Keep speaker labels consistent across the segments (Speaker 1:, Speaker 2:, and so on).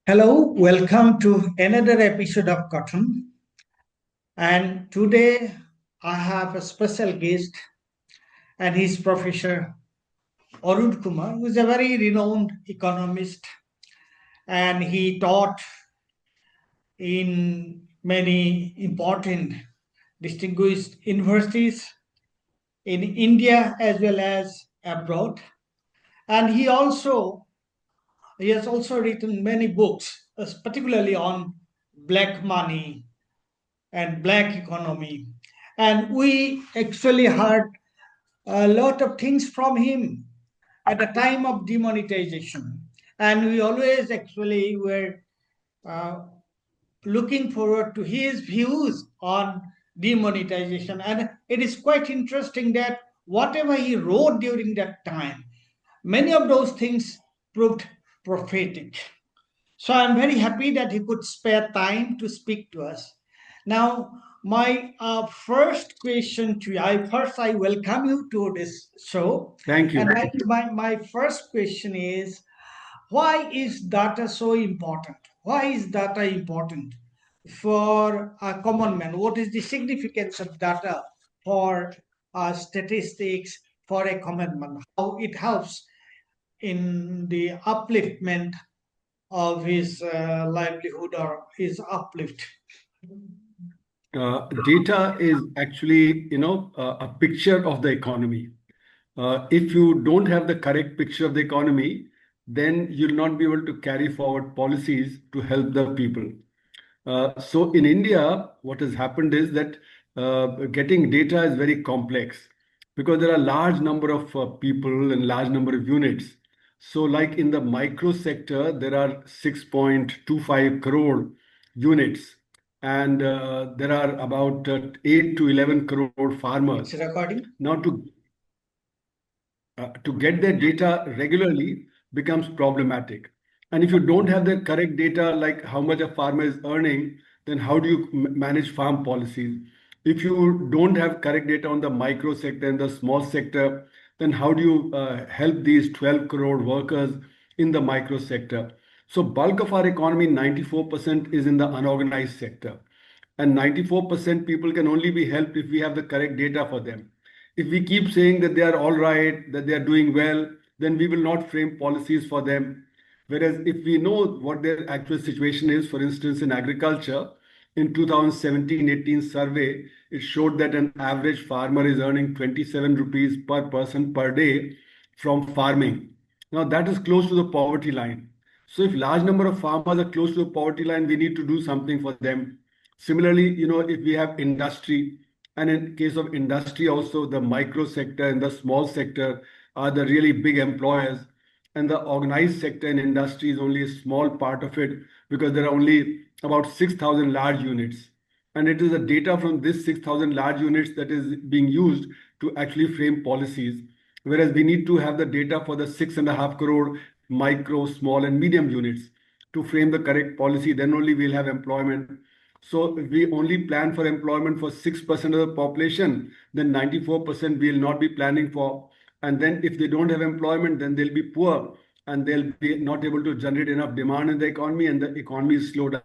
Speaker 1: Hello, welcome to another episode of Cotton. And today I have a special guest, and he's Professor Arun Kumar, who is a very renowned economist, and he taught in many important distinguished universities in India as well as abroad. And he has also written many books, particularly on black money and black economy. And we actually heard a lot of things from him at the time of demonetization. And we always actually were uh, looking forward to his views on demonetization. And it is quite interesting that whatever he wrote during that time, many of those things proved prophetic. So I'm very happy that he could spare time to speak to us. Now, my first question to you, I welcome you to this show.
Speaker 2: Thank
Speaker 1: And
Speaker 2: you.
Speaker 1: my first question is, why is data so important? Why is data important for a common man? What is the significance of data for statistics for a common man? How it helps in the upliftment of his livelihood or his uplift.
Speaker 2: Data is actually, a picture of the economy. If you don't have the correct picture of the economy, then you'll not be able to carry forward policies to help the people. So in India, what has happened is that getting data is very complex because there are large number of people and large number of units. So like in the micro sector, there are 6.25 crore units, and there are about 8 to 11 crore farmers.
Speaker 1: It's recording.
Speaker 2: Now, to get their data regularly becomes problematic. And if you don't have the correct data, like how much a farmer is earning, then how do you manage farm policies? If you don't have correct data on the micro sector and the small sector, then how do you help these 12 crore workers in the micro sector? So bulk of our economy, 94% is in the unorganized sector. And 94% people can only be helped if we have the correct data for them. If we keep saying that they are all right, that they are doing well, then we will not frame policies for them. Whereas if we know what their actual situation is, for instance, in agriculture, in 2017-18 survey, it showed that an average farmer is earning 27 rupees per person per day from farming. Now that is close to the poverty line. So if large number of farmers are close to the poverty line, we need to do something for them. Similarly, if we have industry, and in case of industry also, the micro sector and the small sector are the really big employers, and the organized sector in industry is only a small part of it because there are only about 6,000 large units. And it is the data from this 6,000 large units that is being used to actually frame policies. Whereas we need to have the data for the 6.5 crore micro, small, and medium units to frame the correct policy. Then only we'll have employment. So if we only plan for employment for 6% of the population, then 94% we'll not be planning for. And then if they don't have employment, then they'll be poor and they'll be not able to generate enough demand in the economy, and the economy is slowed down.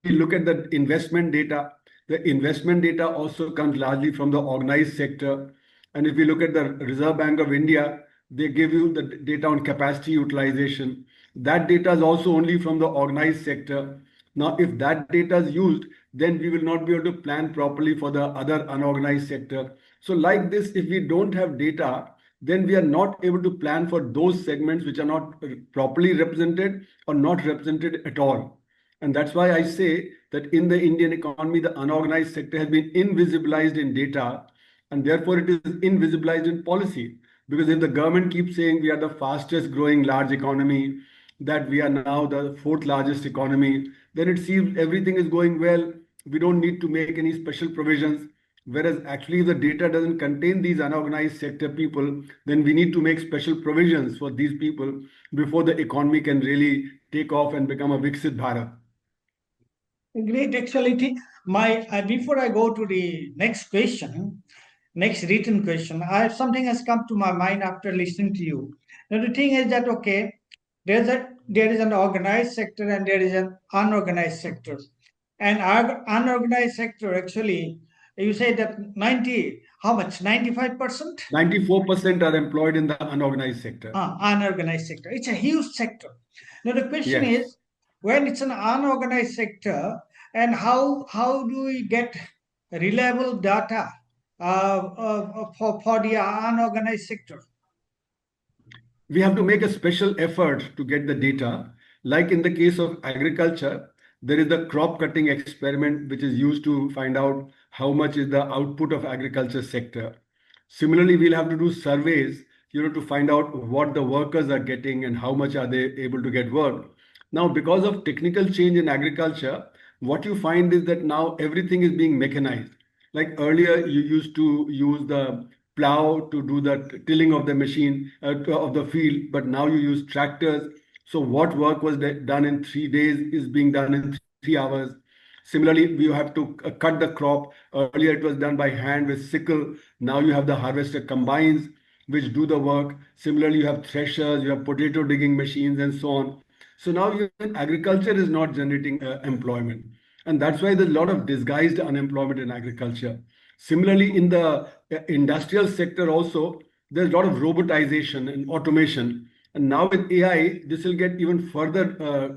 Speaker 2: We look at the investment data. The investment data also comes largely from the organized sector. And if we look at the Reserve Bank of India, they give you the data on capacity utilization. That data is also only from the organized sector. Now, if that data is used, then we will not be able to plan properly for the other unorganized sector. So like this, if we don't have data, then we are not able to plan for those segments which are not properly represented or not represented at all. And that's why I say that in the Indian economy, the unorganized sector has been invisibilized in data, and therefore it is invisibilized in policy. Because if the government keeps saying we are the fastest growing large economy, that we are now the fourth largest economy, then it seems everything is going well. We don't need to make any special provisions. Whereas actually, if the data doesn't contain these unorganized sector people, then we need to make special provisions for these people before the economy can really take off and become a Viksit Bharat.
Speaker 1: Great, actually. My before I go to the next question, next written question, something has come to my mind after listening to you. Now the thing is that okay, there's a there is an organized sector and there is an unorganized sector. And our unorganized sector, actually, you say that 90, how much? 95%?
Speaker 2: 94% are employed in the unorganized sector.
Speaker 1: Unorganized sector. It's a huge sector. Now the question
Speaker 2: Yes.
Speaker 1: is, when it's an unorganized sector, and how do we get reliable data for the unorganized sector?
Speaker 2: We have to make a special effort to get the data. Like in the case of agriculture, there is the crop cutting experiment, which is used to find out how much is the output of agriculture sector. Similarly, we'll have to do surveys, to find out what the workers are getting and how much are they able to get work. Now, because of technical change in agriculture, what you find is that now everything is being mechanized. Like earlier, you used to use the plow to do the tilling of the machine of the field, but now you use tractors. So what work was done in 3 days is being done in 3 hours. Similarly, you have to cut the crop. Earlier, it was done by hand with sickle. Now you have the harvester combines which do the work. Similarly, you have threshers, you have potato digging machines, and so on. So now even agriculture is not generating employment. And that's why there's a lot of disguised unemployment in agriculture. Similarly, in the industrial sector also, there's a lot of robotization and automation. And now with AI, this will get even further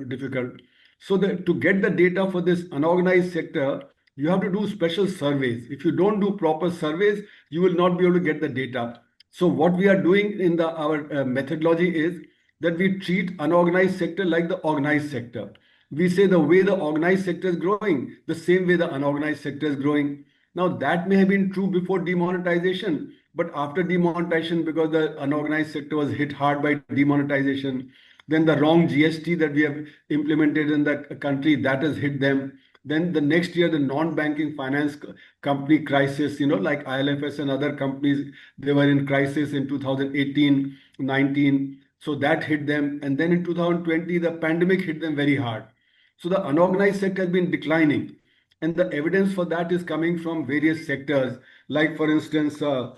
Speaker 2: difficult. So to get the data for this unorganized sector, you have to do special surveys. If you don't do proper surveys, you will not be able to get the data. So what we are doing in our methodology is that we treat unorganized sector like the organized sector. We say the way the organized sector is growing, the same way the unorganized sector is growing. Now that may have been true before demonetization, but after demonetization, because the unorganized sector was hit hard by demonetization, then the wrong GST that we have implemented in the country, that has hit them. Then the next year, the non-banking finance company crisis, like ILFS and other companies, they were in crisis in 2018, 19. So that hit them. And then in 2020, the pandemic hit them very hard. So the unorganized sector has been declining. And the evidence for that is coming from various sectors, like for instance, the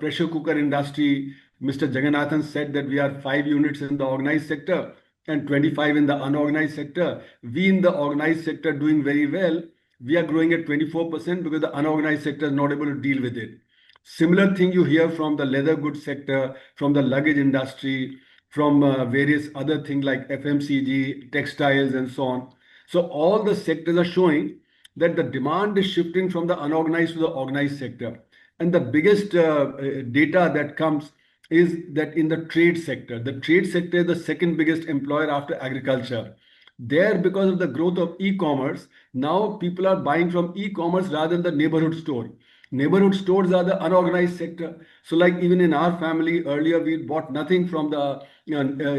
Speaker 2: pressure cooker industry. Mr. Jagannathan said that we are 5 units in the organized sector and 25 in the unorganized sector. We in the organized sector doing very well. We are growing at 24% because the unorganized sector is not able to deal with it. Similar thing you hear from the leather goods sector, from the luggage industry, from various other things like FMCG, textiles, and so on. So all the sectors are showing that the demand is shifting from the unorganized to the organized sector. And the biggest data that comes is that in the trade sector is the second biggest employer after agriculture. There, because of the growth of e-commerce, now people are buying from e-commerce rather than the neighborhood store. Neighborhood stores are the unorganized sector. So like even in our family, earlier we bought nothing from the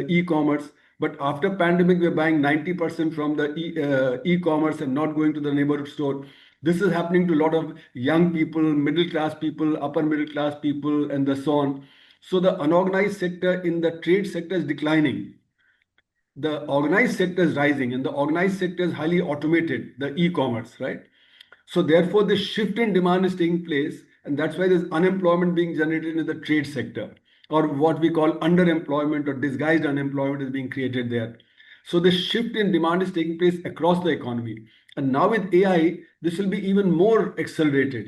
Speaker 2: e-commerce. But after pandemic, we're buying 90% from the e-commerce and not going to the neighborhood store. This is happening to a lot of young people, middle class people, upper middle class people, and so on. So the unorganized sector in the trade sector is declining. The organized sector is rising, and the organized sector is highly automated, the e-commerce, right? So therefore, this shift in demand is taking place, and that's why there's unemployment being generated in the trade sector, or what we call underemployment or disguised unemployment is being created there. So the shift in demand is taking place across the economy. And now with AI, this will be even more accelerated.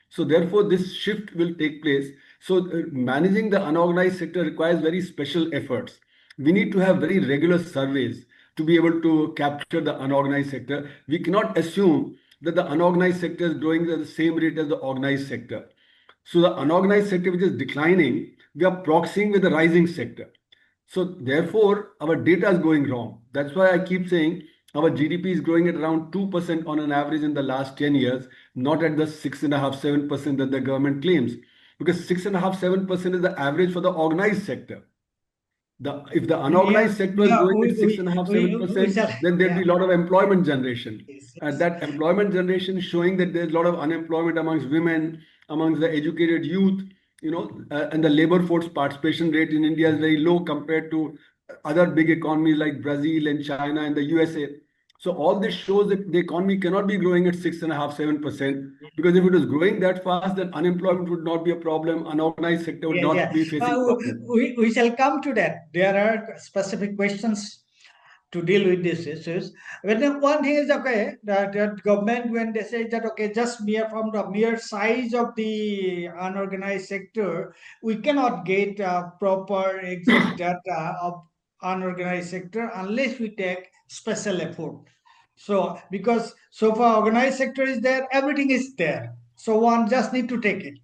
Speaker 2: So therefore, this shift will take place. So managing the unorganized sector requires very special efforts. We need to have very regular surveys to be able to capture the unorganized sector. We cannot assume that the unorganized sector is growing at the same rate as the organized sector. So the unorganized sector, which is declining, we are proxying with the rising sector. So therefore, our data is going wrong. That's why I keep saying our GDP is growing at around 2% on an average in the last 10 years, not at the 6.5%, 7% that the government claims. Because 6.5%, 7% is the average for the organized sector. If the
Speaker 1: Yeah,
Speaker 2: unorganized sector is
Speaker 1: yeah,
Speaker 2: growing at 6.5%,
Speaker 1: we
Speaker 2: 7%,
Speaker 1: shall,
Speaker 2: then there'll
Speaker 1: yeah,
Speaker 2: be a lot of employment generation.
Speaker 1: yes,
Speaker 2: And
Speaker 1: yes.
Speaker 2: that employment generation is showing that there's a lot of unemployment amongst women, amongst the educated youth, and the labor force participation rate in India is very low compared to other big economies like Brazil and China and the USA. So all this shows that the economy cannot be growing at 6.5%, 7%, because if it was growing that fast, then unemployment would not be a problem, unorganized sector would
Speaker 1: Yeah,
Speaker 2: not
Speaker 1: yeah.
Speaker 2: be facing problems.
Speaker 1: We shall come to that. There are specific questions to deal with these issues. But then one thing is okay that government, when they say that okay, just mere from the mere size of the unorganized sector, we cannot get proper exact data of unorganized sector unless we take special effort. So because so far organized sector is there, everything is there. So one just need to take it.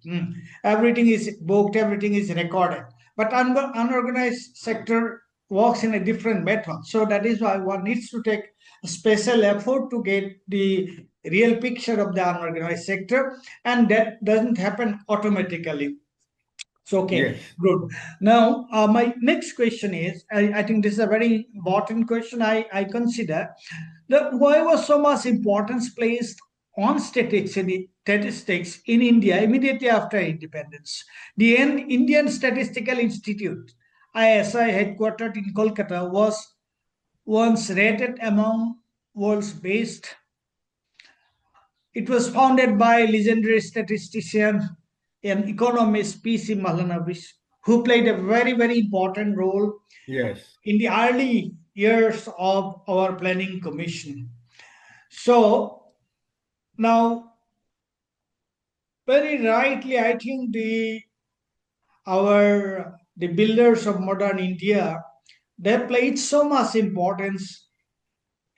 Speaker 1: Everything is booked, everything is recorded. But unorganized sector works in a different method. So that is why one needs to take a special effort to get the real picture of the unorganized sector, and that doesn't happen automatically. So, okay,
Speaker 2: Yes.
Speaker 1: good. Now, my next question is I think this is a very important question I consider. Why was so much importance placed on statistics in India immediately after independence? The Indian Statistical Institute, ISI, headquartered in Kolkata, was once rated among world's best. It was founded by legendary statistician and economist P.C. Mahalanobis, who played a very, very important role
Speaker 2: Yes.
Speaker 1: in the early years of our planning commission. So now, very rightly, I think the builders of modern India, they played so much importance,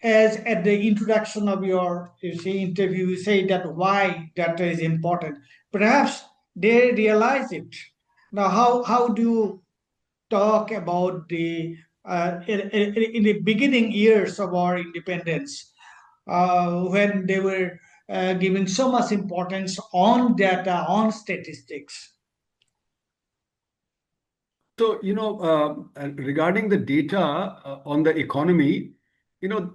Speaker 1: as at the introduction of your interview, you say that why data is important. Perhaps they realize it. Now, how do you talk about the in the beginning years of our independence, when they were giving so much importance on data, on statistics?
Speaker 2: So, regarding the data on the economy,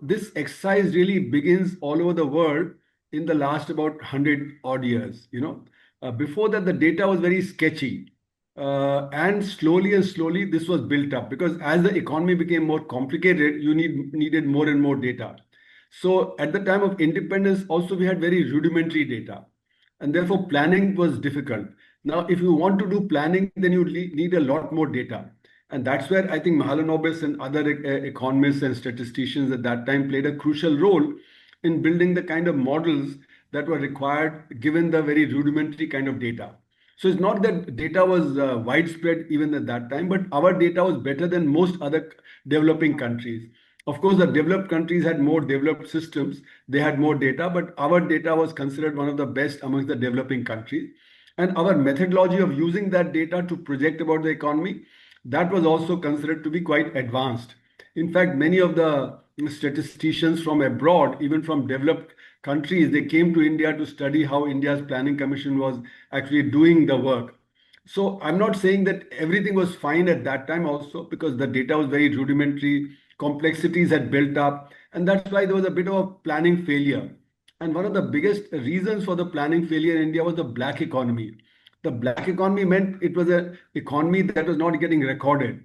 Speaker 2: this exercise really begins all over the world in the last about 100 odd years. Before that, the data was very sketchy. And slowly and slowly, this was built up because as the economy became more complicated, you needed more and more data. So, at the time of independence, also we had very rudimentary data, and therefore planning was difficult. Now, if you want to do planning, then you need a lot more data. And that's where I think Mahalanobis and other economists and statisticians at that time played a crucial role in building the kind of models that were required given the very rudimentary kind of data. So it's not that data was widespread even at that time, but our data was better than most other developing countries. Of course, the developed countries had more developed systems, they had more data, but our data was considered one of the best amongst the developing countries. And our methodology of using that data to project about the economy, that was also considered to be quite advanced. In fact, many of the statisticians from abroad, even from developed countries, they came to India to study how India's planning commission was actually doing the work. So I'm not saying that everything was fine at that time also because the data was very rudimentary, complexities had built up, and that's why there was a bit of a planning failure. And one of the biggest reasons for the planning failure in India was the black economy. The black economy meant it was an economy that was not getting recorded.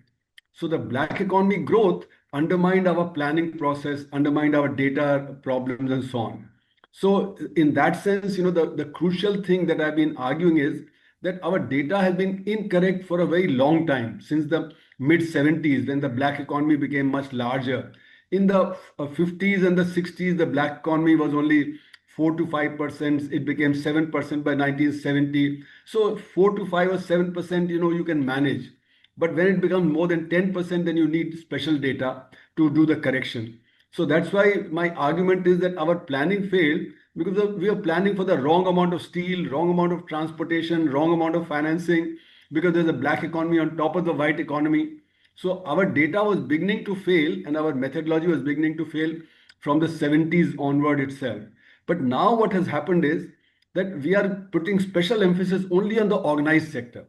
Speaker 2: So the black economy growth undermined our planning process, undermined our data problems, and so on. So in that sense, the crucial thing that I've been arguing is that our data has been incorrect for a very long time, since the mid 70s when the black economy became much larger. In the 50s and the 60s, the black economy was only 4 to 5%. It became 7% by 1970. So 4 to 5 or 7%, you can manage. But when it becomes more than 10%, then you need special data to do the correction. So that's why my argument is that our planning failed because we are planning for the wrong amount of steel, wrong amount of transportation, wrong amount of financing, because there's a black economy on top of the white economy. So our data was beginning to fail and our methodology was beginning to fail from the 70s onward itself. But now what has happened is that we are putting special emphasis only on the organized sector.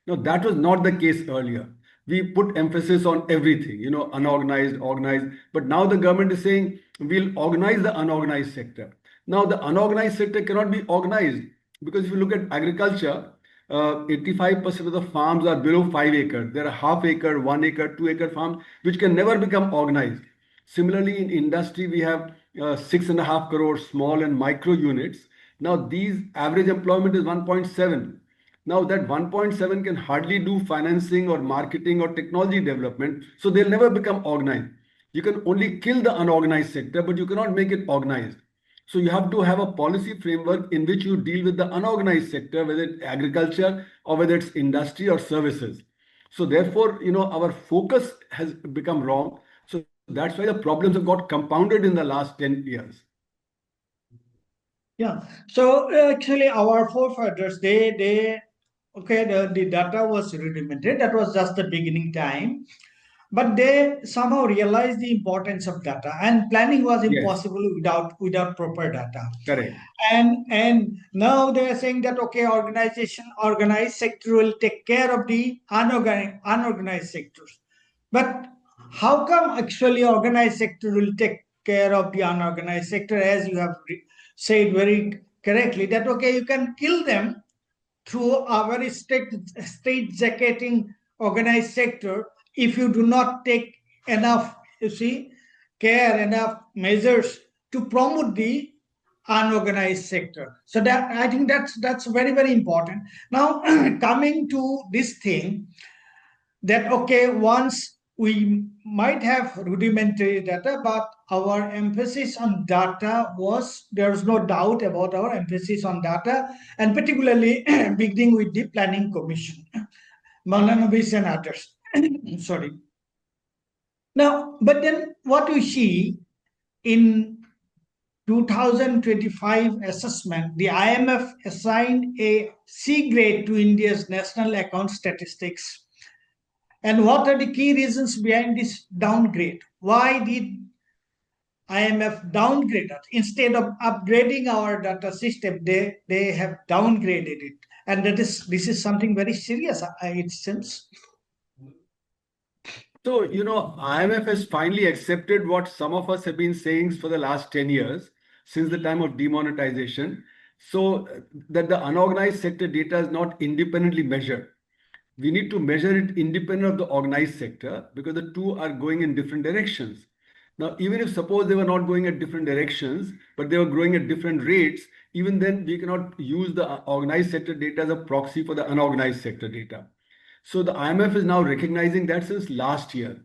Speaker 2: Now, that was not the case earlier. We put emphasis on everything, unorganized, organized. But now the government is saying we'll organize the unorganized sector. Now, the unorganized sector cannot be organized because if you look at agriculture, 85% of the farms are below 5 acres. There are half acre, 1 acre, 2 acre farms which can never become organized. Similarly, in industry, we have 6.5 crore small and micro units. Now these average employment is 1.7. Now that 1.7 can hardly do financing or marketing or technology development, so they'll never become organized. You can only kill the unorganized sector, but you cannot make it organized. So you have to have a policy framework in which you deal with the unorganized sector, whether it's agriculture or whether it's industry or services. So therefore, our focus has become wrong. So that's why the problems have got compounded in the last 10 years.
Speaker 1: Yeah. So actually, our forefathers, they okay, the data was rudimentary. That was just the beginning time, but they somehow realized the importance of data, and planning was
Speaker 2: Yes,
Speaker 1: impossible without proper data.
Speaker 2: correct.
Speaker 1: And now they are saying that okay, organized sector will take care of the unorganized sectors. But how come actually organized sector will take care of the unorganized sector, as you have said very correctly, that okay, you can kill them through a very strict jacketing organized sector if you do not take enough, you see, care, enough measures to promote the unorganized sector. So that, I think that's very, very important. Now coming to this thing, that okay, once we might have rudimentary data, but our emphasis on data was, there's no doubt about our emphasis on data, and particularly beginning with the planning commission, Malanovis and others. Sorry. Now, but then what we see in 2025 assessment, the IMF assigned a C grade to India's national account statistics. And what are the key reasons behind this downgrade? Why did IMF downgrade us? Instead of upgrading our data system, they have downgraded it. And this is something very serious, it seems.
Speaker 2: So, IMF has finally accepted what some of us have been saying for the last 10 years, since the time of demonetization. So, that the unorganized sector data is not independently measured. We need to measure it independent of the organized sector because the two are going in different directions. Now, even if suppose they were not going at different directions, but they were growing at different rates, even then we cannot use the organized sector data as a proxy for the unorganized sector data. So the IMF is now recognizing that since last year.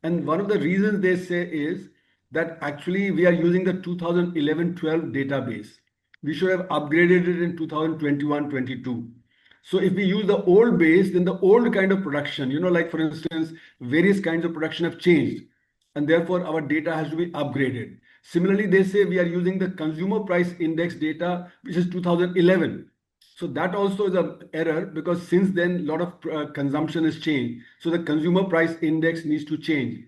Speaker 2: And one of the reasons they say is that actually we are using the 2011-12 database. We should have upgraded it in 2021-22. So if we use the old base, then the old kind of production, like for instance, various kinds of production have changed, and therefore our data has to be upgraded. Similarly, they say we are using the consumer price index data, which is 2011. So that also is an error because since then, a lot of consumption has changed. So the consumer price index needs to change.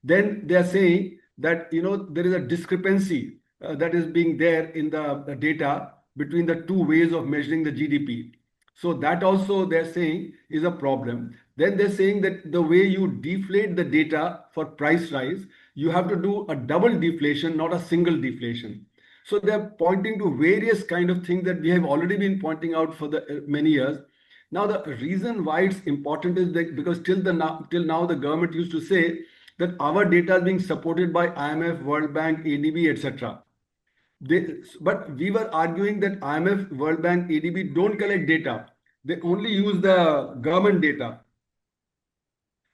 Speaker 2: Then they are saying that there is a discrepancy that is being there in the data between the two ways of measuring the GDP. So that also they're saying is a problem. Then they're saying that the way you deflate the data for price rise, you have to do a double deflation, not a single deflation. So they're pointing to various kind of things that we have already been pointing out for the many years. Now the reason why it's important is that because till now the government used to say that our data is being supported by IMF, World Bank, ADB, etc. But we were arguing that IMF, World Bank, ADB don't collect data. They only use the government data.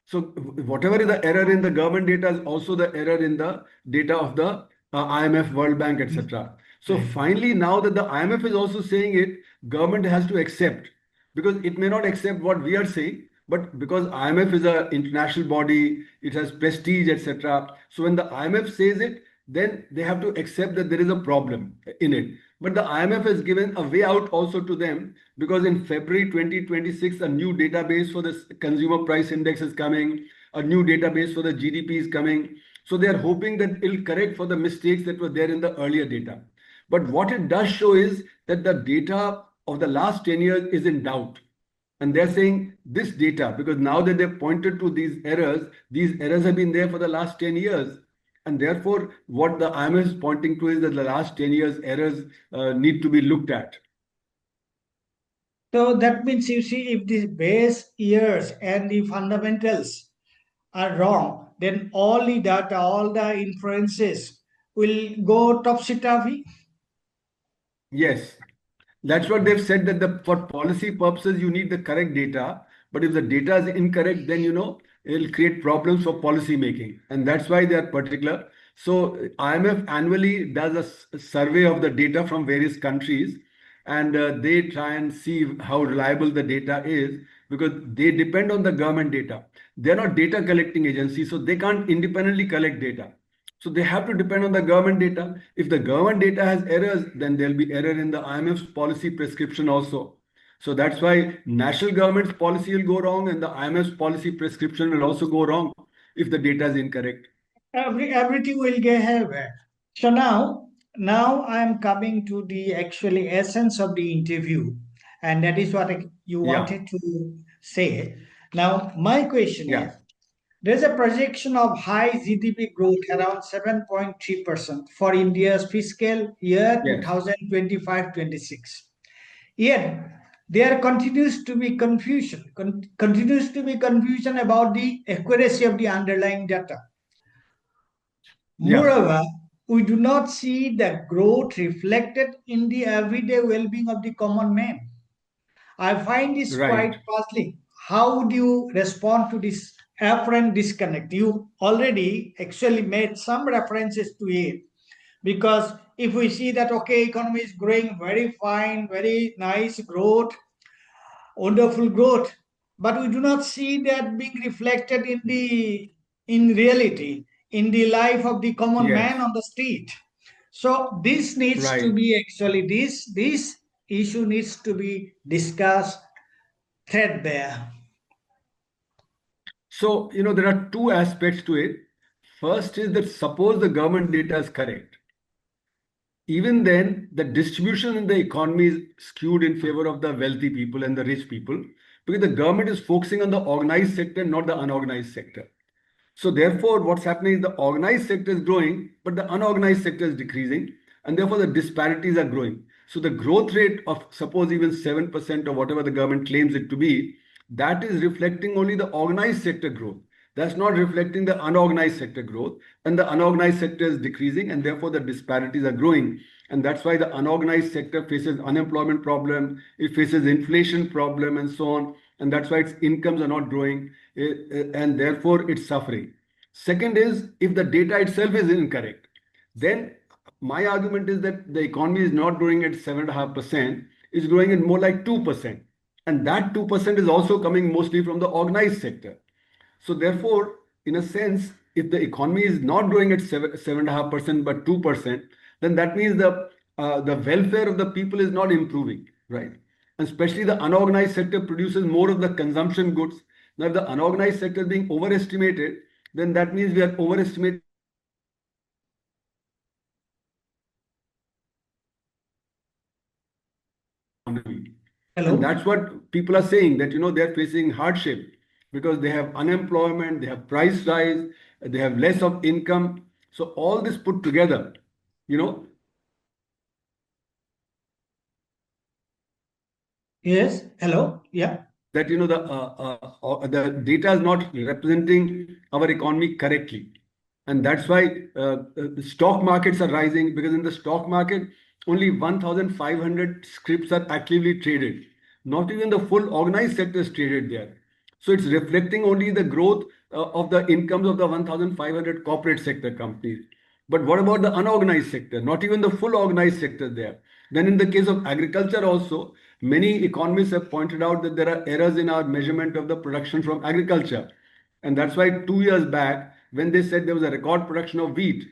Speaker 2: So whatever is the error in the government data is also the error in the data of the IMF, World Bank, etc. So finally, now that the IMF is also saying it, government has to accept because it may not accept what we are saying, but because IMF is an international body, it has prestige, etc. So when the IMF says it, then they have to accept that there is a problem in it. But the IMF has given a way out also to them because in February 2026, a new database for the consumer price index is coming, a new database for the GDP is coming. So they are hoping that it will correct for the mistakes that were there in the earlier data. But what it does show is that the data of the last 10 years is in doubt. And they're saying this data, because now that they've pointed to these errors have been there for the last 10 years. And therefore, what the IMF is pointing to is that the last 10 years errors need to be looked at.
Speaker 1: So that means, you see, if the base years and the fundamentals are wrong, then all the data, all the inferences will go topsy-turvy?
Speaker 2: Yes. That's what they've said, that for policy purposes you need the correct data, but if the data is incorrect, then it'll create problems for policy making, and that's why they are particular. So IMF annually does a survey of the data from various countries, and they try and see how reliable the data is, because they depend on the government data. They're not data collecting agencies, so they can't independently collect data. So they have to depend on the government data. If the government data has errors, then there'll be error in the IMF's policy prescription also. So that's why national government's policy will go wrong, and the IMF's policy prescription will also go wrong if the data is incorrect.
Speaker 1: Everything will get haywire. So now I am coming to the actually essence of the interview, and that is what you
Speaker 2: Yeah,
Speaker 1: wanted to say. Now, my question is,
Speaker 2: yeah,
Speaker 1: there's a projection of high GDP growth around 7.3% for India's fiscal year
Speaker 2: yes.
Speaker 1: 2025-26. Yet there continues to be confusion about the accuracy of the underlying data.
Speaker 2: Yeah,
Speaker 1: Moreover, we do not see the growth reflected in the everyday well-being of the common man. I find this quite
Speaker 2: right.
Speaker 1: puzzling. How would you respond to this apparent disconnect? You already actually made some references to it, because if we see that okay, economy is growing very fine, very nice growth, wonderful growth, but we do not see that being reflected in reality, in the life of the common man
Speaker 2: Yes,
Speaker 1: on the street. So this needs to
Speaker 2: right.
Speaker 1: be actually this issue needs to be discussed threadbare.
Speaker 2: So, there are two aspects to it. First is that suppose the government data is correct. Even then, the distribution in the economy is skewed in favor of the wealthy people and the rich people, because the government is focusing on the organized sector, not the unorganized sector. So therefore, what's happening is the organized sector is growing, but the unorganized sector is decreasing, and therefore the disparities are growing. So the growth rate of suppose even 7% or whatever the government claims it to be, that is reflecting only the organized sector growth. That's not reflecting the unorganized sector growth, and the unorganized sector is decreasing, and therefore the disparities are growing. And that's why the unorganized sector faces unemployment problem, it faces inflation problem, and so on. And that's why its incomes are not growing, and therefore it's suffering. Second is, if the data itself is incorrect, then my argument is that the economy is not growing at 7.5%, it's growing at more like 2%. And that 2% is also coming mostly from the organized sector. So therefore, in a sense, if the economy is not growing at 7.5% but 2%, then that means the welfare of the people is not improving, right? And especially the unorganized sector produces more of the consumption goods. Now, if the unorganized sector is being overestimated, then that means we are overestimating economy. And
Speaker 1: Hello.
Speaker 2: that's what people are saying, that they're facing hardship because they have unemployment, they have price rise, they have less of income. So all this put together, you know,
Speaker 1: Yes. Hello. Yeah.
Speaker 2: that the data is not representing our economy correctly, and that's why the stock markets are rising, because in the stock market only 1,500 scripts are actively traded. Not even the full organized sector is traded there. So it's reflecting only the growth of the incomes of the 1,500 corporate sector companies. But what about the unorganized sector? Not even the full organized sector there. Then in the case of agriculture also, many economists have pointed out that there are errors in our measurement of the production from agriculture. And that's why 2 years back, when they said there was a record production of wheat,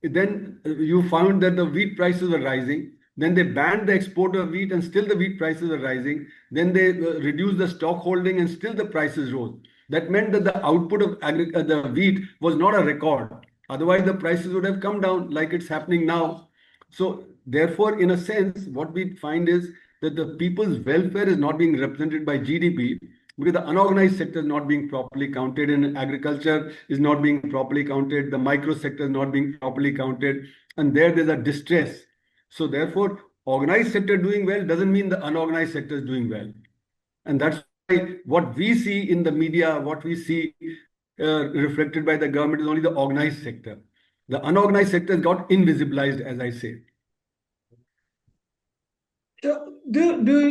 Speaker 2: then you found that the wheat prices were rising. Then they banned the export of wheat and still the wheat prices are rising. Then they reduced the stock holding and still the prices rose. That meant that the output of the wheat was not a record. Otherwise, the prices would have come down like it's happening now. So, therefore, in a sense, what we find is that the people's welfare is not being represented by GDP, because the unorganized sector is not being properly counted, and agriculture is not being properly counted, the micro sector is not being properly counted, and there's a distress. So, therefore, organized sector doing well doesn't mean the unorganized sector is doing well. And that's why what we see in the media, what we see reflected by the government is only the organized sector. The unorganized sector got invisibilized, as I say.
Speaker 1: So do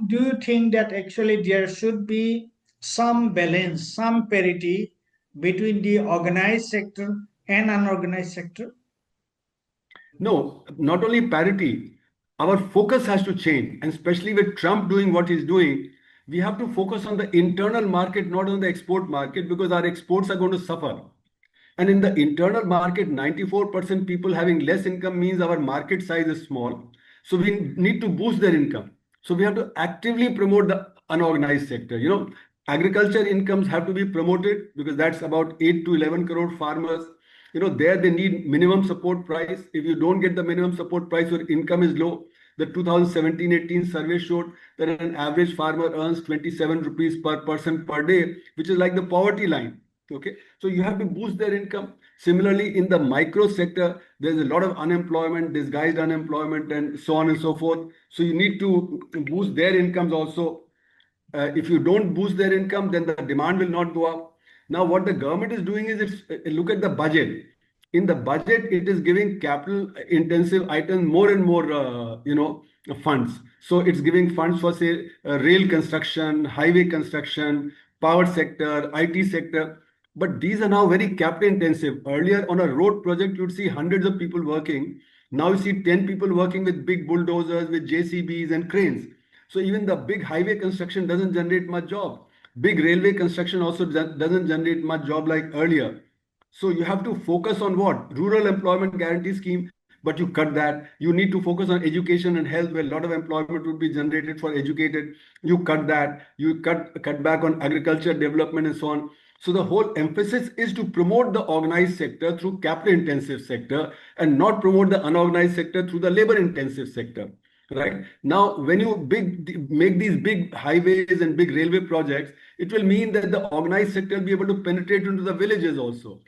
Speaker 1: you think that actually there should be some balance, some parity between the organized sector and unorganized sector?
Speaker 2: No, not only parity, our focus has to change. And especially with Trump doing what he's doing, we have to focus on the internal market, not on the export market, because our exports are going to suffer. And in the internal market, 94% people having less income means our market size is small. So we need to boost their income. So we have to actively promote the unorganized sector. Agriculture incomes have to be promoted because that's about 8 to 11 crore farmers. There they need minimum support price. If you don't get the minimum support price, your income is low. The 2017-18 survey showed that an average farmer earns 27 rupees per person per day, which is like the poverty line. Okay, so you have to boost their income. Similarly, in the micro sector, there's a lot of unemployment, disguised unemployment, and so on and so forth. So you need to boost their incomes also. If you don't boost their income, then the demand will not go up. Now, what the government is doing is look at the budget. In the budget, it is giving capital intensive items more and more, funds. So it's giving funds for, say, rail construction, highway construction, power sector, IT sector. But these are now very capital intensive. Earlier, on a road project, you'd see hundreds of people working. Now you see 10 people working with big bulldozers, with JCBs and cranes. So even the big highway construction doesn't generate much job. Big railway construction also doesn't generate much job like earlier. So you have to focus on what? Rural employment guarantee scheme, but you cut that. You need to focus on education and health, where a lot of employment would be generated for educated. You cut that. You cut back on agriculture development and so on. So the whole emphasis is to promote the organized sector through capital intensive sector and not promote the unorganized sector through the labor intensive sector. Right now, when you make these big highways and big railway projects, it will mean that the organized sector will be able to penetrate into the villages also.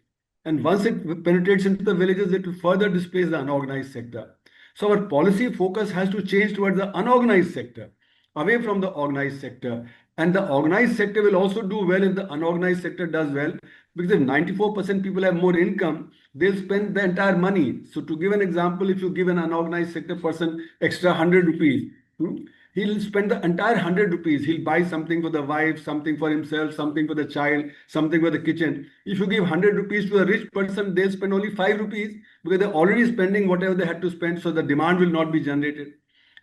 Speaker 2: And once it penetrates into the villages, it will further displace the unorganized sector. So our policy focus has to change towards the unorganized sector, away from the organized sector. And the organized sector will also do well if the unorganized sector does well, because if 94% people have more income, they'll spend the entire money. So to give an example, if you give an unorganized sector person extra 100 rupees, he'll spend the entire 100 rupees. He'll buy something for the wife, something for himself, something for the child, something for the kitchen. If you give 100 rupees to a rich person, they'll spend only 5 rupees because they're already spending whatever they had to spend. So the demand will not be generated.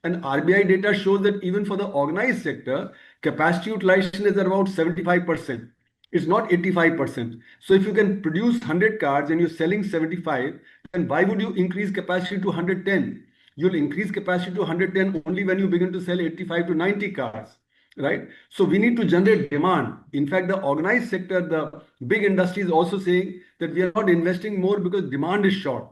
Speaker 2: And RBI data shows that even for the organized sector, capacity utilization is around 75%. It's not 85%. So if you can produce 100 cars and you're selling 75, then why would you increase capacity to 110? You'll increase capacity to 110 only when you begin to sell 85 to 90 cars, right? So we need to generate demand. In fact, the organized sector, the big industry is also saying that we are not investing more because demand is short.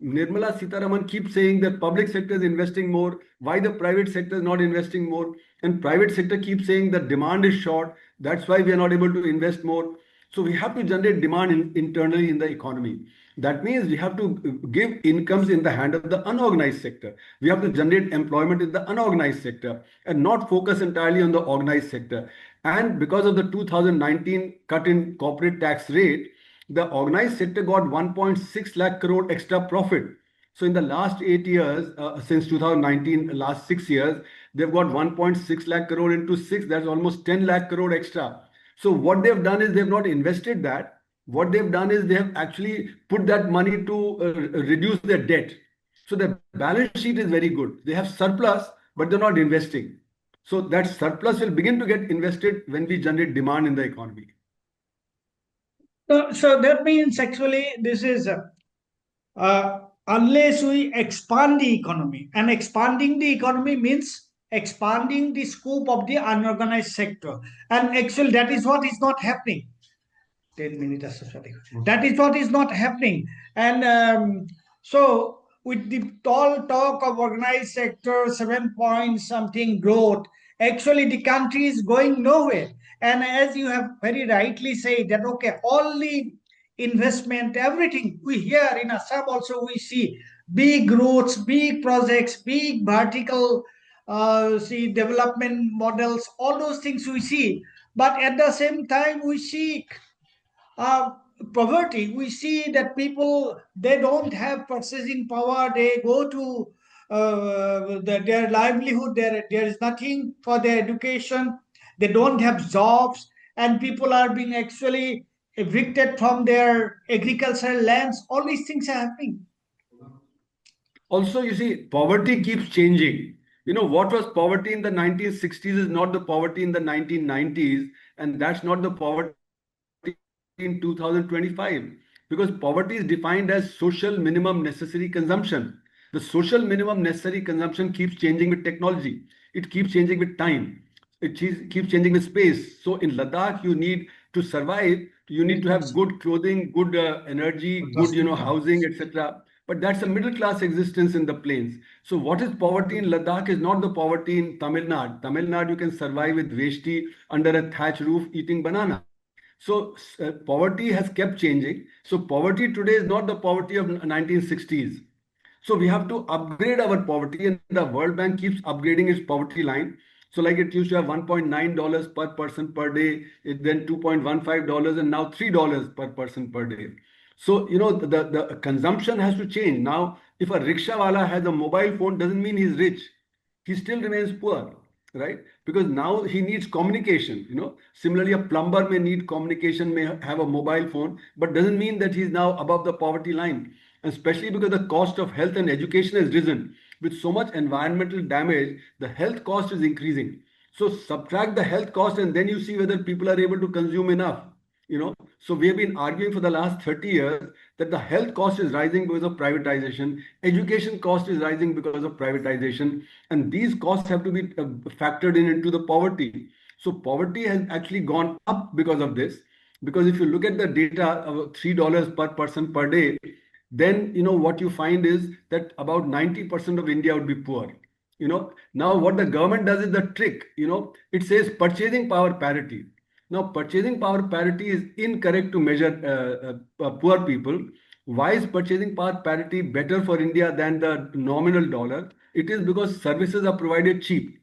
Speaker 2: Nirmala Sitharaman keeps saying that public sector is investing more. Why the private sector is not investing more? And private sector keeps saying that demand is short. That's why we are not able to invest more. So we have to generate demand internally in the economy. That means we have to give incomes in the hand of the unorganized sector. We have to generate employment in the unorganized sector and not focus entirely on the organized sector. And because of the 2019 cut in corporate tax rate, the organized sector got 1.6 lakh crore extra profit. So in the last 8 years, since 2019, last 6 years, they've got 1.6 lakh crore into six. That's almost 10 lakh crore extra. So what they've done is they've not invested that. What they've done is they have actually put that money to reduce their debt. So their balance sheet is very good. They have surplus, but they're not investing. So that surplus will begin to get invested when we generate demand in the economy.
Speaker 1: So that means actually this is unless we expand the economy, and expanding the economy means expanding the scope of the unorganized sector, and actually that is what is not happening. 10 minutes, sorry. That is what is not happening. And so with the tall talk of organized sector, 7 point something growth, actually the country is going nowhere. And as you have very rightly said that, okay, all the investment, everything we hear in Assam also, we see big roads, big projects, big vertical see development models, all those things we see. But at the same time, we see poverty, we see that people, they don't have purchasing power. They go to their livelihood. There is nothing for their education. They don't have jobs, and people are being actually evicted from their agricultural lands. All these things are happening.
Speaker 2: Also, you see, poverty keeps changing. What was poverty in the 1960s is not the poverty in the 1990s, and that's not the poverty in 2025. Because poverty is defined as social minimum necessary consumption. The social minimum necessary consumption keeps changing with technology, it keeps changing with time, keeps changing with space. So in Ladakh, you need to survive, you need to have good clothing, good energy, good housing, etc. But that's a middle class existence in the plains. So what is poverty in Ladakh is not the poverty in Tamil Nadu. Tamil Nadu, you can survive with veshti under a thatch roof eating banana. So poverty has kept changing. So poverty today is not the poverty of 1960s. So we have to upgrade our poverty, and the World Bank keeps upgrading its poverty line. So like it used to have $1.9 per person per day, then $2.15, and now $3 per person per day. So the consumption has to change. Now, if a rickshaw wala has a mobile phone, doesn't mean he's rich. He still remains poor, right? Because now he needs communication. Similarly, a plumber may need communication, may have a mobile phone, but doesn't mean that he's now above the poverty line. And especially because the cost of health and education has risen. With so much environmental damage, the health cost is increasing. So subtract the health cost, and then you see whether people are able to consume enough. So we have been arguing for the last 30 years that the health cost is rising because of privatization, education cost is rising because of privatization, and these costs have to be factored in into the poverty. So poverty has actually gone up because of this. Because if you look at the data of $3 per person per day, then what you find is that about 90% of India would be poor. Now what the government does is the trick. It says purchasing power parity. Now, purchasing power parity is incorrect to measure poor people. Why is purchasing power parity better for India than the nominal dollar? It is because services are provided cheap.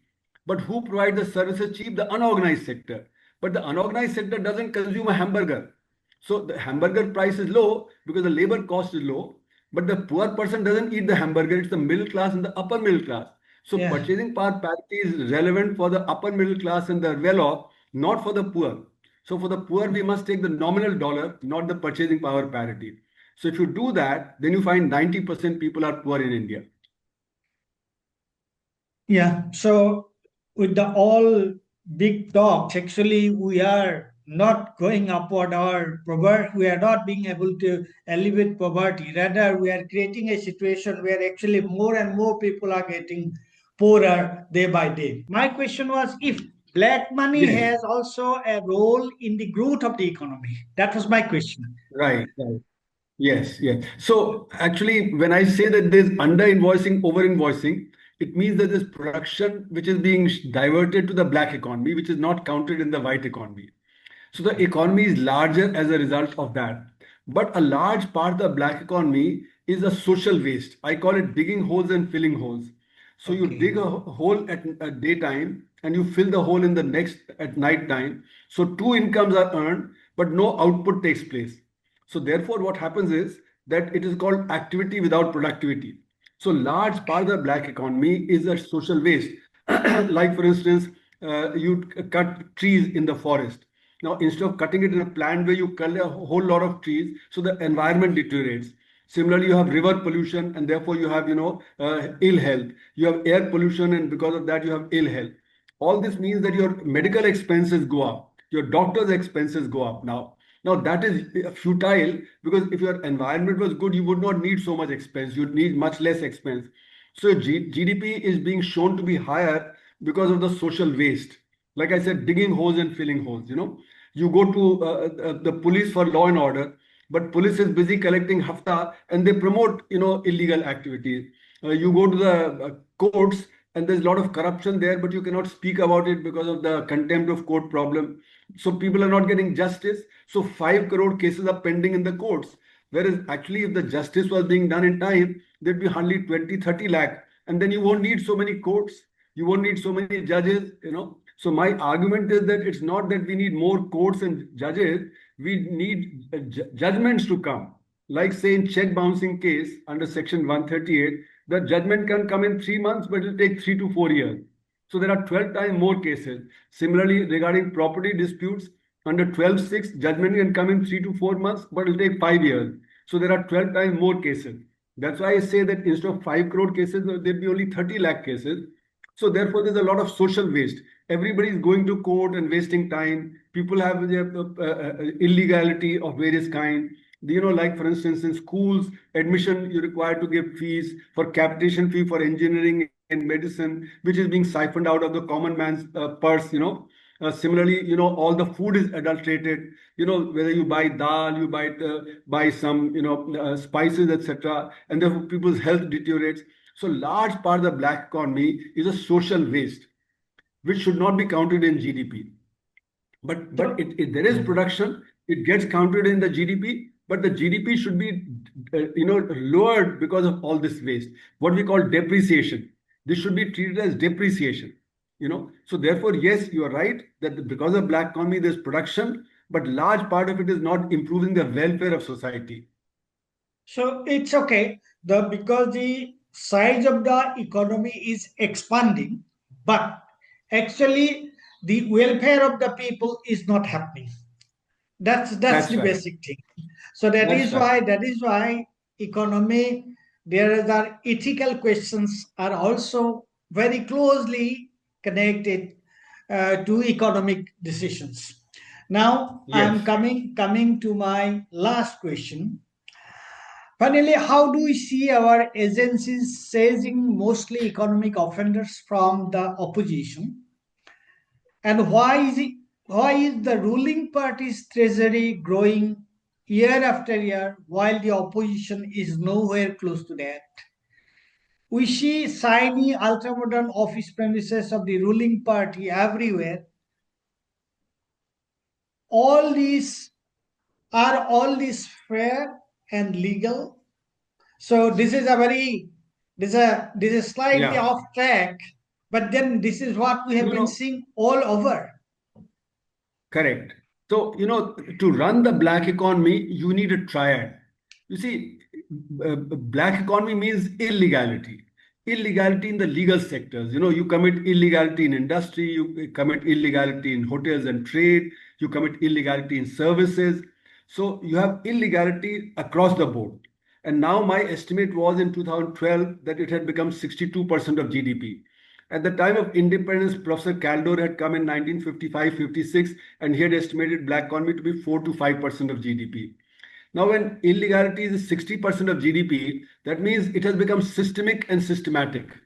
Speaker 2: But who provides the services cheap? The unorganized sector. But the unorganized sector doesn't consume a hamburger. So the hamburger price is low because the labor cost is low. But the poor person doesn't eat the hamburger. It's the middle class and the upper middle class. So
Speaker 1: Yeah.
Speaker 2: purchasing power parity is relevant for the upper middle class and the well-off, not for the poor. So for the poor, we must take the nominal dollar, not the purchasing power parity. So if you do that, then you find 90% people are poor in India.
Speaker 1: Yeah. So with the all big talks, actually we are not going upward our poverty. We are not being able to alleviate poverty. Rather, we are creating a situation where actually more and more people are getting poorer day by day. My question was if black money
Speaker 2: Yes.
Speaker 1: has also a role in the growth of the economy. That was my question.
Speaker 2: Right. Right. Yes, yes. So actually, when I say that there's under invoicing, over invoicing, it means that there's production which is being diverted to the black economy, which is not counted in the white economy. So the economy is larger as a result of that. But a large part of the black economy is a social waste. I call it digging holes and filling holes. So you
Speaker 1: Okay.
Speaker 2: dig a hole at daytime and you fill the hole in the next at night time. So two incomes are earned, but no output takes place. So therefore, what happens is that it is called activity without productivity. So large part of the black economy is a social waste. Like for instance, you cut trees in the forest. Now, instead of cutting it in a planned way, you cut a whole lot of trees, so the environment deteriorates. Similarly, you have river pollution, and therefore you have, ill health. You have air pollution, and because of that, you have ill health. All this means that your medical expenses go up, your doctor's expenses go up now. Now that is futile because if your environment was good, you would not need so much expense. You'd need much less expense. So GDP is being shown to be higher because of the social waste. Like I said, digging holes and filling holes. You go to the police for law and order, but police is busy collecting hafta and they promote illegal activities. You go to the courts and there's a lot of corruption there, but you cannot speak about it because of the contempt of court problem. So people are not getting justice. So 5 crore cases are pending in the courts. Whereas actually, if the justice was being done in time, there'd be hardly 20, 30 lakh. And then you won't need so many courts. You won't need so many judges. So my argument is that it's not that we need more courts and judges. we need judgments to come. Like say in check bouncing case under section 138, the judgment can come in 3 months, but it will take 3 to 4 years. So there are 12 times more cases. Similarly, regarding property disputes, under 12.6, judgment can come in 3 to 4 months, but it will take 5 years. So there are 12 times more cases. That's why I say that instead of 5 crore cases, there'll be only 30 lakh cases. So therefore, there's a lot of social waste. Everybody is going to court and wasting time. People have illegality of various kind. Like for instance, in schools, admission, you're required to give fees for capitation fee for engineering and medicine, which is being siphoned out of the common man's purse. Similarly, all the food is adulterated. Whether you buy dal, you buy some, spices, etc., and therefore people's health deteriorates. So large part of the black economy is a social waste, which should not be counted in GDP. But there is production, it gets counted in the GDP, but the GDP should be lowered because of all this waste. What we call depreciation. This should be treated as depreciation. So therefore, yes, you are right that because of black economy, there's production, but large part of it is not improving the welfare of society.
Speaker 1: So it's okay, because the size of the economy is expanding, but actually the welfare of the people is not happening. That's
Speaker 2: That's
Speaker 1: the
Speaker 2: right.
Speaker 1: basic thing. So that
Speaker 2: That's
Speaker 1: is
Speaker 2: right.
Speaker 1: why economy, there are ethical questions are also very closely connected to economic decisions. Now I'm
Speaker 2: Yes.
Speaker 1: coming to my last question. Finally, how do we see our agencies seizing mostly economic offenders from the opposition? And why is the ruling party's treasury growing year after year while the opposition is nowhere close to that? We see shiny ultra-modern office premises of the ruling party everywhere. All these fair and legal? So this is slightly
Speaker 2: Yeah.
Speaker 1: off track, but then this is what we have
Speaker 2: No,
Speaker 1: been
Speaker 2: no.
Speaker 1: seeing all over.
Speaker 2: Correct. So, to run the black economy, you need a triad. You see, black economy means illegality. Illegality in the legal sectors. You commit illegality in industry, you commit illegality in hotels and trade, you commit illegality in services. So you have illegality across the board. And now my estimate was in 2012 that it had become 62% of GDP. At the time of independence, Professor Caldor had come in 1955-56, and he had estimated black economy to be 4 to 5% of GDP. Now, when illegality is 60% of GDP, that means it has become systemic and systematic.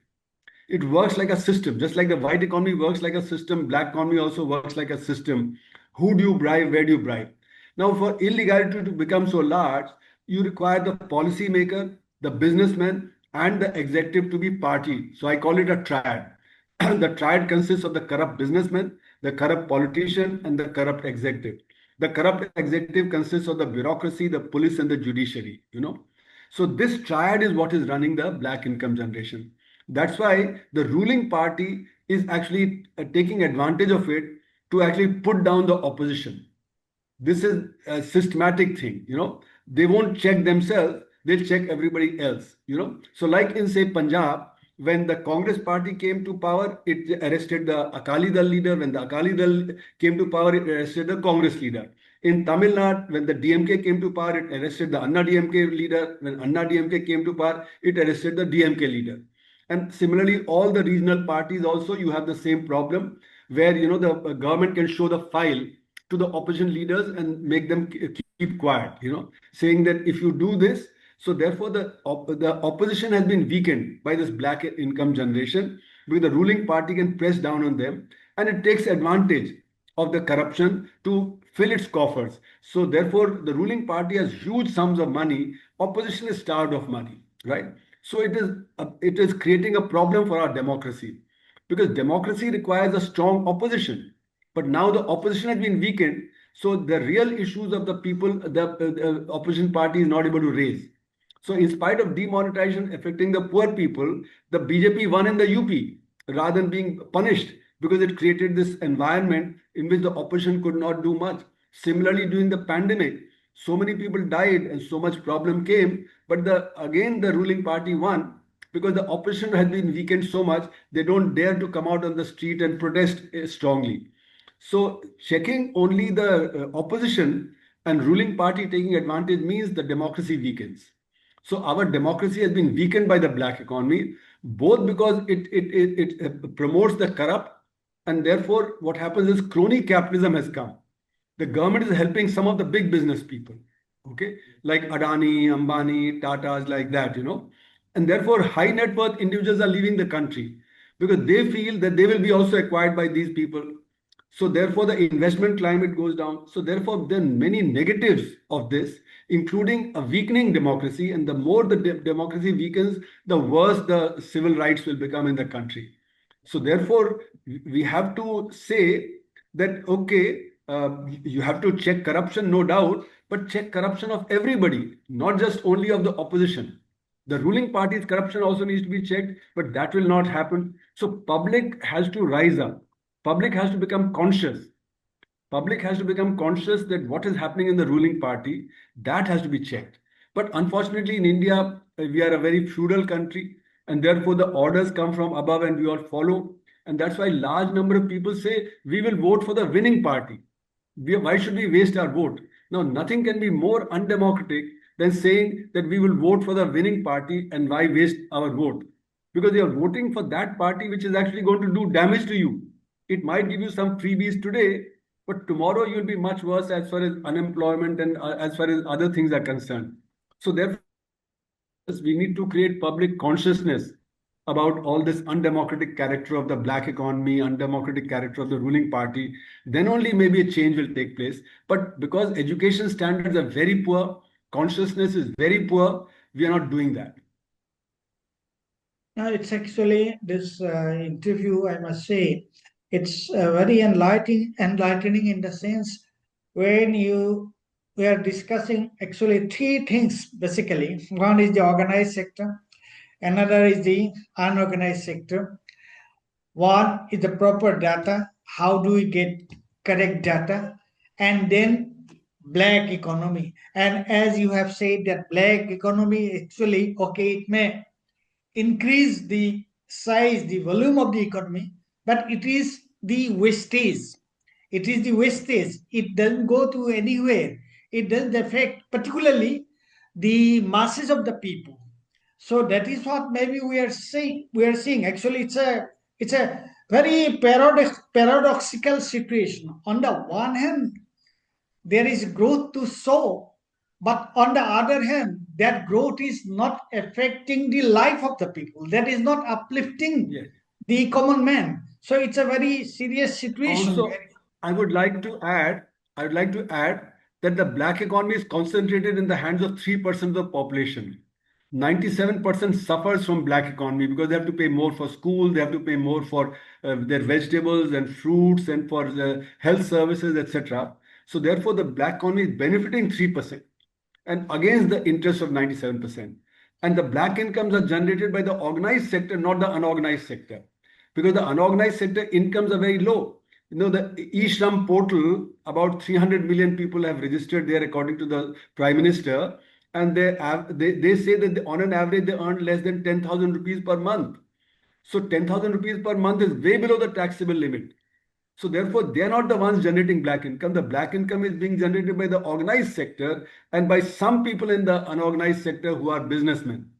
Speaker 2: It works like a system, just like the white economy works like a system, black economy also works like a system. Who do you bribe? Where do you bribe? Now, for illegality to become so large, you require the policymaker, the businessman, and the executive to be party. So I call it a triad. The triad consists of the corrupt businessman, the corrupt politician, and the corrupt executive. The corrupt executive consists of the bureaucracy, the police, and the judiciary. So this triad is what is running the black income generation. That's why the ruling party is actually taking advantage of it to actually put down the opposition. This is a systematic thing. They won't check themselves, they'll check everybody else. So like in say Punjab, when the Congress party came to power, it arrested the Akali Dal leader. When the Akali Dal came to power, it arrested the Congress leader. In Tamil Nadu, when the DMK came to power, it arrested the Anna DMK leader. When Anna DMK came to power, it arrested the DMK leader. And similarly, all the regional parties also, you have the same problem where the government can show the file to the opposition leaders and make them keep quiet, saying that if you do this, so therefore the opposition has been weakened by this black income generation because the ruling party can press down on them and it takes advantage of the corruption to fill its coffers. So therefore the ruling party has huge sums of money, opposition is starved of money, right? So it is creating a problem for our democracy because democracy requires a strong opposition. But now the opposition has been weakened, so the real issues of the people, the opposition party is not able to raise. So in spite of demonetization affecting the poor people, the BJP won in the UP rather than being punished because it created this environment in which the opposition could not do much. Similarly, during the pandemic, so many people died and so much problem came, but again the ruling party won because the opposition has been weakened so much they don't dare to come out on the street and protest strongly. So checking only the opposition and ruling party taking advantage means the democracy weakens. So our democracy has been weakened by the black economy, both because it promotes the corrupt, and therefore what happens is crony capitalism has come. The government is helping some of the big business people, okay, like Adani, Ambani, Tatas, like that, and therefore high net worth individuals are leaving the country because they feel that they will be also acquired by these people. So therefore the investment climate goes down. So therefore there are many negatives of this, including a weakening democracy, and the more the democracy weakens, the worse the civil rights will become in the country. So therefore we have to say that, okay, you have to check corruption, no doubt, but check corruption of everybody, not just only of the opposition. The ruling party's corruption also needs to be checked, but that will not happen. So public has to rise up. Public has to become conscious. Public has to become conscious that what is happening in the ruling party, that has to be checked. But unfortunately, in India, we are a very feudal country, and therefore the orders come from above and we all follow. And that's why large number of people say we will vote for the winning party. Why should we waste our vote? Now, nothing can be more undemocratic than saying that we will vote for the winning party and why waste our vote? Because you are voting for that party which is actually going to do damage to you. It might give you some freebies today, but tomorrow you'll be much worse as far as unemployment and as far as other things are concerned. So therefore, we need to create public consciousness about all this undemocratic character of the black economy, undemocratic character of the ruling party. Then only maybe a change will take place. But because education standards are very poor, consciousness is very poor, we are not doing that.
Speaker 1: Now, it's actually this interview, I must say, it's very enlightening in the sense when we are discussing actually three things basically. One is the organized sector, another is the unorganized sector. One is the proper data. How do we get correct data? And then black economy. And as you have said that black economy actually, okay, it may increase the size, the volume of the economy, but it is the wastage. It is the wastage. It doesn't go to anywhere. It doesn't affect particularly the masses of the people. So that is what maybe we are seeing. We are seeing. Actually, it's a very paradoxical situation. On the one hand, there is growth to show, but on the other hand, that growth is not affecting the life of the people. That is not uplifting
Speaker 2: Yes.
Speaker 1: the common man. So it's a very serious situation.
Speaker 2: Also, I would like to add, I would like to add that the black economy is concentrated in the hands of 3% of the population. 97% suffers from black economy because they have to pay more for school, they have to pay more for their vegetables and fruits and for the health services, etc. So therefore, the black economy is benefiting 3% and against the interest of 97%. And the black incomes are generated by the organized sector, not the unorganized sector, because the unorganized sector incomes are very low. The e-Shram portal, about 300 million people have registered there according to the Prime Minister, and they say that on an average they earn less than 10,000 rupees per month. So 10,000 rupees per month is way below the taxable limit. So therefore, they are not the ones generating black income. The black income is being generated by the organized sector and by some people in the unorganized sector who are businessmen.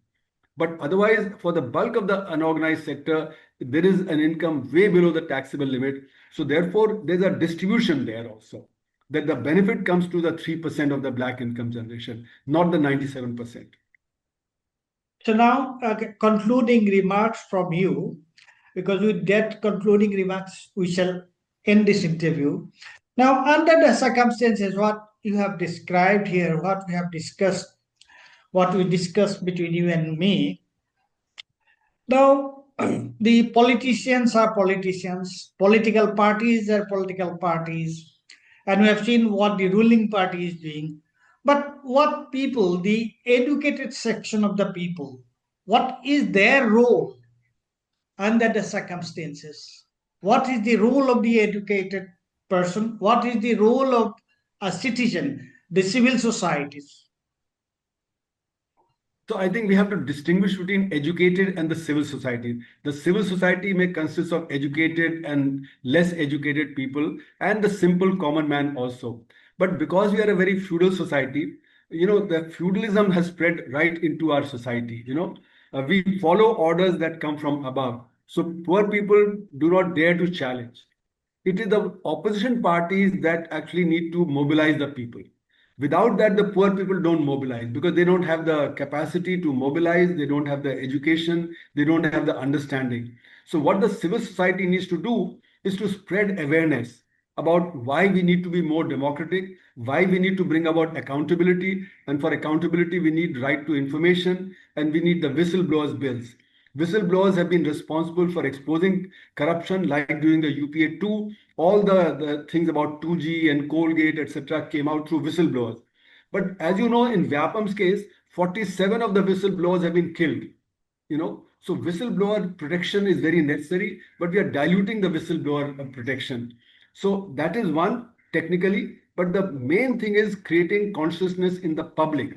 Speaker 2: But otherwise, for the bulk of the unorganized sector, there is an income way below the taxable limit. So therefore, there's a distribution there also, that the benefit comes to the 3% of the black income generation, not the 97%.
Speaker 1: So now, concluding remarks from you, because with that concluding remarks, we shall end this interview. Now, under the circumstances, what you have described here, what we have discussed, what we discussed between you and me, now the politicians are politicians, political parties are political parties, and we have seen what the ruling party is doing. But what people, the educated section of the people, what is their role under the circumstances? What is the role of the educated person? What is the role of a citizen, the civil societies?
Speaker 2: So I think we have to distinguish between educated and the civil society. The civil society may consist of educated and less educated people and the simple common man also. But because we are a very feudal society, the feudalism has spread right into our society. We follow orders that come from above. So poor people do not dare to challenge. It is the opposition parties that actually need to mobilize the people. Without that, the poor people don't mobilize because they don't have the capacity to mobilize, they don't have the education, they don't have the understanding. So, what the civil society needs to do is to spread awareness about why we need to be more democratic, why we need to bring about accountability, and for accountability, we need right to information and we need the whistleblowers bills. Whistleblowers have been responsible for exposing corruption, like during the UPA 2. All the things about 2G and Colgate, etc., came out through whistleblowers. But as you know, in Vyapam's case, 47 of the whistleblowers have been killed. So whistleblower protection is very necessary, but we are diluting the whistleblower protection. So that is one technically, but the main thing is creating consciousness in the public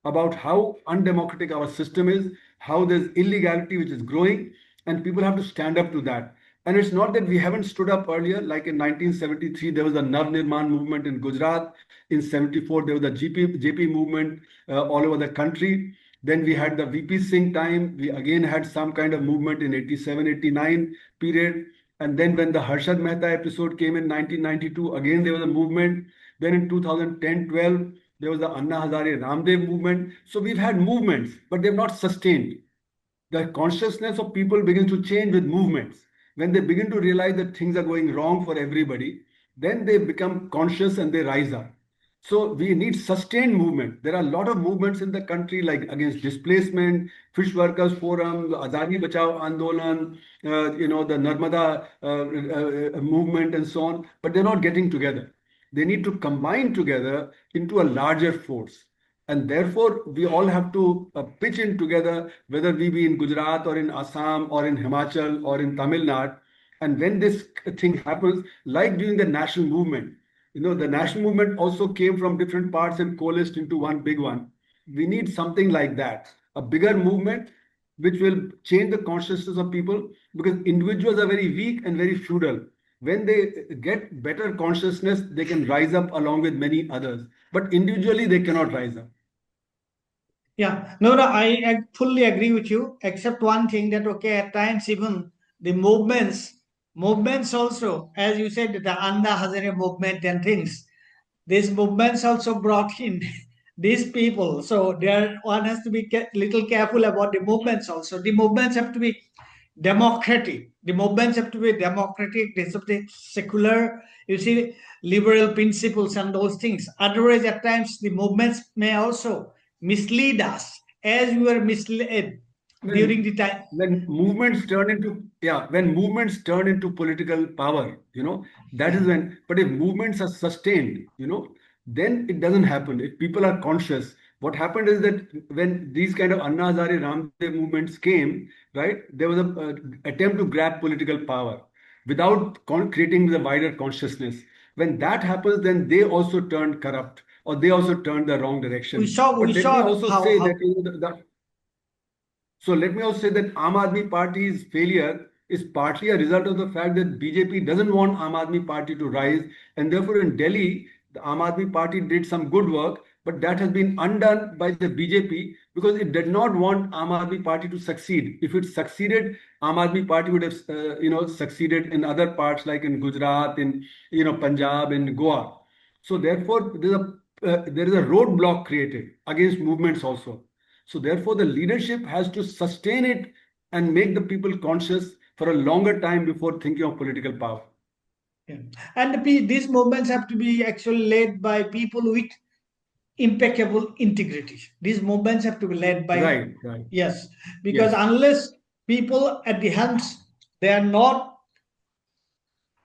Speaker 2: about how undemocratic our system is, how there's illegality which is growing, and people have to stand up to that. And it's not that we haven't stood up earlier, like in 1973, there was a Nav Nirman movement in Gujarat. In 74, there was a JP movement all over the country. Then we had the VP Singh time. We again had some kind of movement in 87, 89 period. And then when the Harshad Mehta episode came in 1992, again there was a movement. Then in 2010, 12, there was the Anna Hazare Ramdev movement. So we've had movements, but they've not sustained. The consciousness of people begins to change with movements. When they begin to realize that things are going wrong for everybody, then they become conscious and they rise up. So we need sustained movement. There are a lot of movements in the country like against displacement, Fish Workers Forum, the Azadi Bachao Andolan, the Narmada movement and so on, but they're not getting together. They need to combine together into a larger force. And therefore, we all have to pitch in together, whether we be in Gujarat or in Assam or in Himachal or in Tamil Nadu. And when this thing happens, like during the national movement, the national movement also came from different parts and coalesced into one big one. We need something like that, a bigger movement which will change the consciousness of people because individuals are very weak and very feudal. When they get better consciousness, they can rise up along with many others. But individually, they cannot rise up.
Speaker 1: Yeah, no, no, I fully agree with you, except one thing that, okay, at times even the movements also, as you said, the Anna Hazare movement and things, these movements also brought in these people. So there, one has to be little careful about the movements also. The movements have to be democratic. The movements have to be democratic. They have to be secular. You see, liberal principles and those things. Otherwise, at times the movements may also mislead us, as we were misled during the
Speaker 2: When
Speaker 1: time.
Speaker 2: when movements turn into political power, that is
Speaker 1: Yeah.
Speaker 2: when. But if movements are sustained, then it doesn't happen. If people are conscious, what happened is that when these kind of Anna Hazare Ramdev movements came, right, there was a attempt to grab political power without creating the wider consciousness. When that happens, then they also turn corrupt or they also turn the wrong
Speaker 1: We
Speaker 2: direction.
Speaker 1: saw we
Speaker 2: But let me
Speaker 1: saw
Speaker 2: also
Speaker 1: how
Speaker 2: say
Speaker 1: how
Speaker 2: that so let me also say that Aam Aadmi Party's failure is partly a result of the fact that BJP doesn't want Aam Aadmi Party to rise, and therefore in Delhi, the Aam Aadmi Party did some good work, but that has been undone by the BJP because it did not want Aam Aadmi Party to succeed. If it succeeded, Aam Aadmi Party would have, succeeded in other parts like in Gujarat, in Punjab, in Goa. So therefore, there is a roadblock created against movements also. So therefore, the leadership has to sustain it and make the people conscious for a longer time before thinking of political power.
Speaker 1: yeah. And these movements have to be actually led by people with impeccable integrity. These movements have to be led by,
Speaker 2: Right, right.
Speaker 1: yes, because
Speaker 2: Yes.
Speaker 1: unless people at the helms, they are not,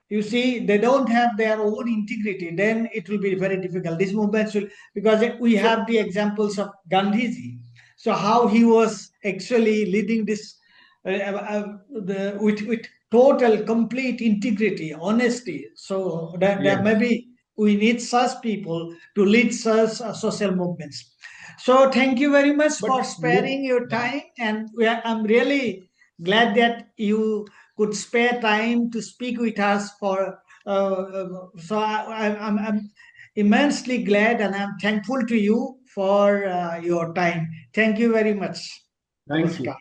Speaker 1: you see, they don't have their own integrity, then it will be very difficult. These movements will, because we have
Speaker 2: So
Speaker 1: the examples of Gandhiji. So how he was actually leading this with total, complete integrity, honesty. So there may
Speaker 2: yes.
Speaker 1: be we need such people to lead such social movements. So thank you very much
Speaker 2: But
Speaker 1: for sparing your
Speaker 2: yeah,
Speaker 1: time, and I'm really glad that you could spare time to speak with us for. So I'm immensely glad, and I'm thankful to you for your time. Thank you very much.
Speaker 2: thank
Speaker 1: Namaskar.
Speaker 2: you.